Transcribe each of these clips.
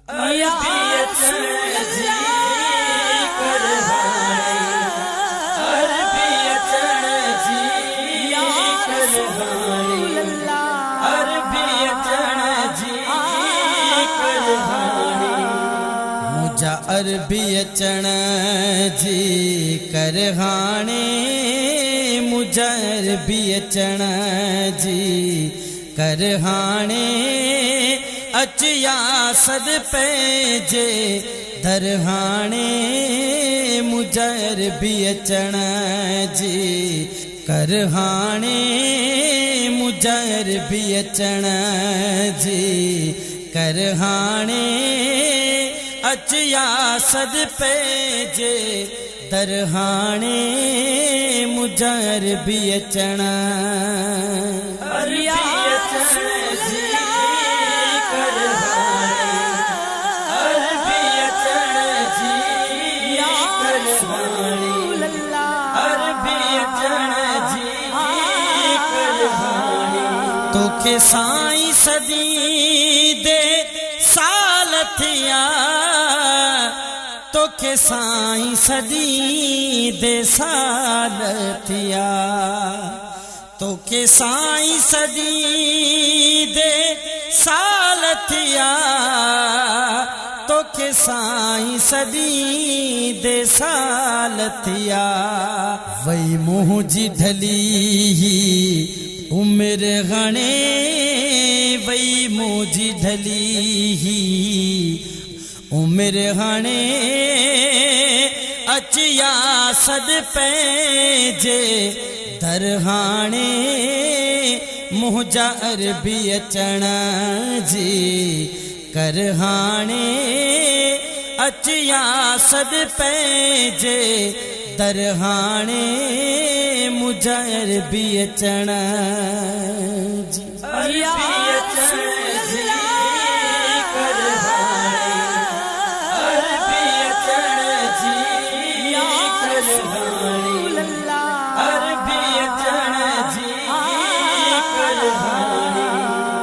अरबी अचण जी करवाणी, अरबी अचण जी करवाणी, अरबी अचण जी करवाणी। मुझा अरबी अचण जी करहाणे, मुझा अरबी अचण जी करहाणे। अचिया सद पंहिंजे दरहाणे, मुझा अरबी अचण जी करहाणे, मुझा अरबी अचण जी करहाणे। अचिया सद पंहिंजे दरहाणे, मुझा अरबी अचण तोखे साईं सदी दे साल थिया, तोखे साईं सदी दे साल थिया, तोखे साईं सदी दे साल थिया, तोखे साईं सदी दे साल थिया। वई मुंहिंजी ढली उम्र घणे, वई मुंहिंजी ढली उम्र घणे। अचिया सद पंहिंजे दरहाणे, मुंहिंजा अरबी अचण जी करहाणे। अचिया सद पंहिंजे दरहाणे, मुझा अरबी अचण जी करहाणे, अरबी अचण जी करहाणे, अरबी अचण जी करहाणे।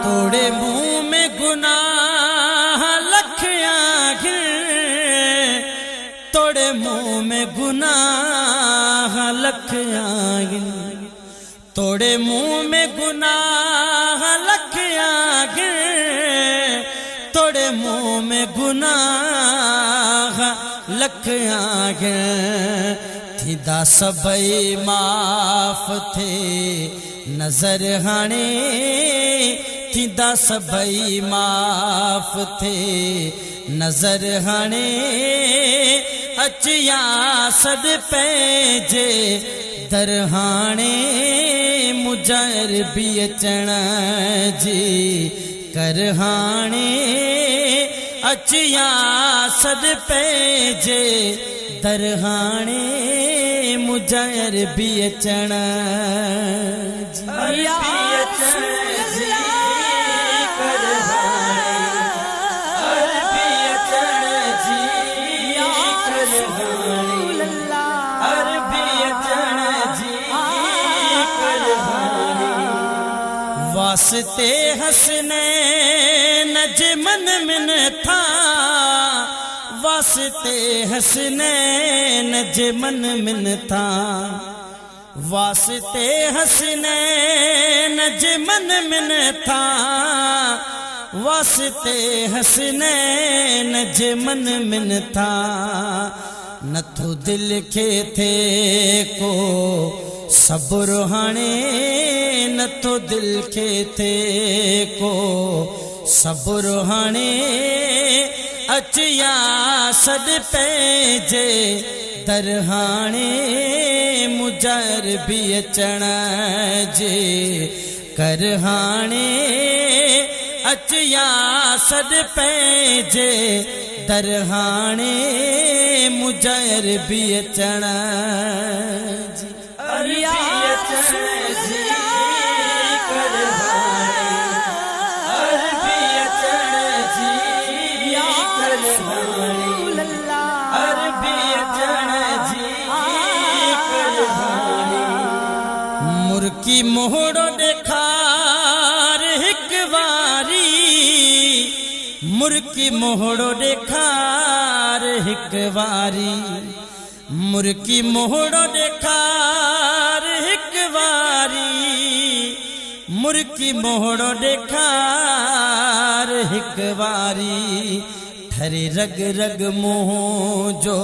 तोड़े मुंह में गुनाह लखिया गिर, तोड़े मुंह में गुनाह लखिया गिर, तोड़े मुंह में गुनाह लखिया गिर, तोड़े मुंह में गुनाह लखिया गिर। थींदा सभई माफ़ थे नज़र हाणे, थींदा सभई माफ़ थे नज़र हाणे। अचिया सद पंहिंजे दरहाणे, मुझा अरबी अचण जी करहाणे। अचिया सद पंहिंजे दरहाणे, मुझा अरबी अचण जी करहाणे, अरबी अचण जी करहाणे, अरबी अचण जी करहाणे। वास्ते हसनैन जे मन मिन था, वास्ते हसनैन जे मन मिन था, वास्ते हसनैन जे मन मिन था, वास्ते हसनैन जे मन मिन था। नथो दिल खे थे को सब्र हाणे, नथो दिल खे थे को सब्र हाणे। अचिया सद पंहिंजे दरहाणे, मुझा अरबी अचण जे करहाणे। अचिया सद पंहिंजे दरहाणे, मुझा अरबी अचण जी करहाणे, अरबी अचण जी करहाणे, अरबी अचण जी करहाणे। मुर्की मोहड़ो ॾेखार हिक बारी, मुर्की मोहड़ो ॾेखार हिक वारी, मुर्की मोहड़ो ॾेखार हिक वारी, मुर्की मोहड़ो ॾेखार हिक वारी। ठरे रग रग मुंह जो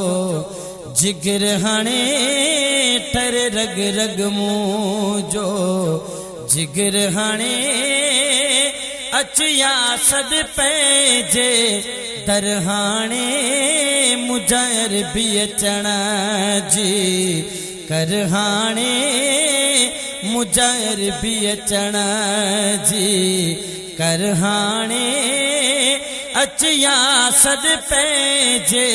जिगर हाणे, ठरे रग रग मुंह जो जिगर हाणे। अचिया सद पंहिंजे दर हाणे, मुजर बि अचण जी कर हाणे, मुजर बि अचण जी कर हाणे। अचिया सद पंहिंजे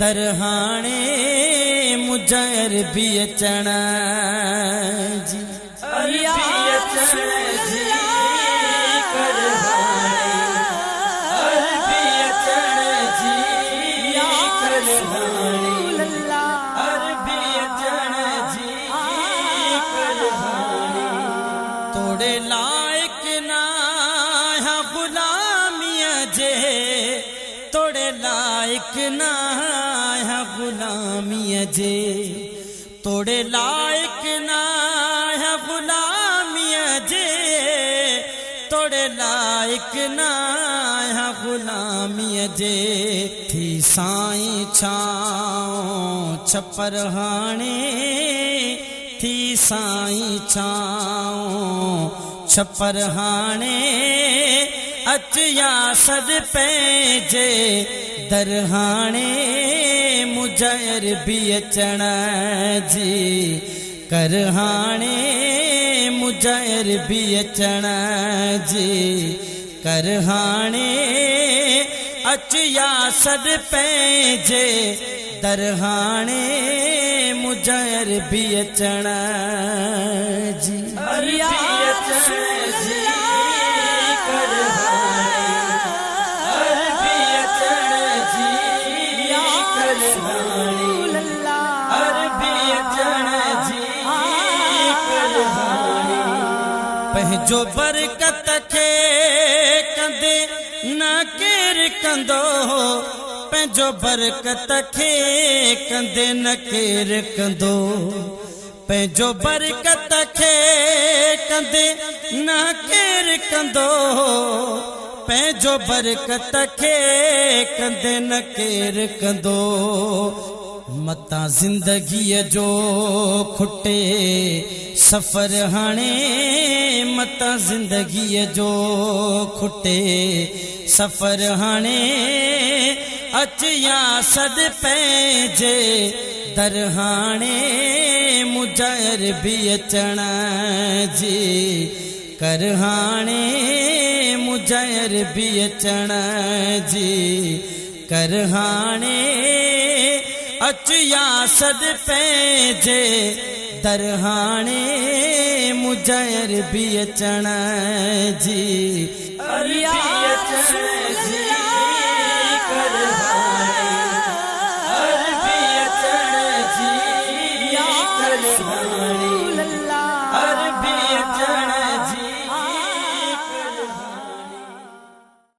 दर हाणे, मुजर बि अचण जी तोड़े लायक ना है गुलामिया जे, तोड़े लायक ना है गुलामिया जे, तोड़े लायक ना है गुलामिया जे, तोड़े लायक ना है गुलामिया जे। थी साईं छाओ छपर हाणे, थी साईं छाओ छपर हाणे। अचिया सद पंहिंजे दर हाणे, मुजर बि अचण जी कर हाणे, मुजर बि अचण जी कर हाणे। अचिया सद पंहिंजे दर हाणे, मुजर बि अचण जी पंहिंजो बरकत खे कंदे न केर कंदो, पंहिंजो बरकत खे कंदे न केर कंदो, पंहिंजो बरकत खे कंदे न केर कंदो, पंहिंजो बरकत खे कंदे न केर कंदो। मता ज़िंदगीअ जो खुटे सफ़र हाणे, मता ज़िंदगीअ जो खुटे सफ़र हाणे। अचिया सद पंहिंजे दर हाणे, मुजर बि अचण जी कर हाणे, मुजर बि अचण जी कर हाणे। अचिया सद पंहिंजे दर हाणे, मुजर बि अचण जी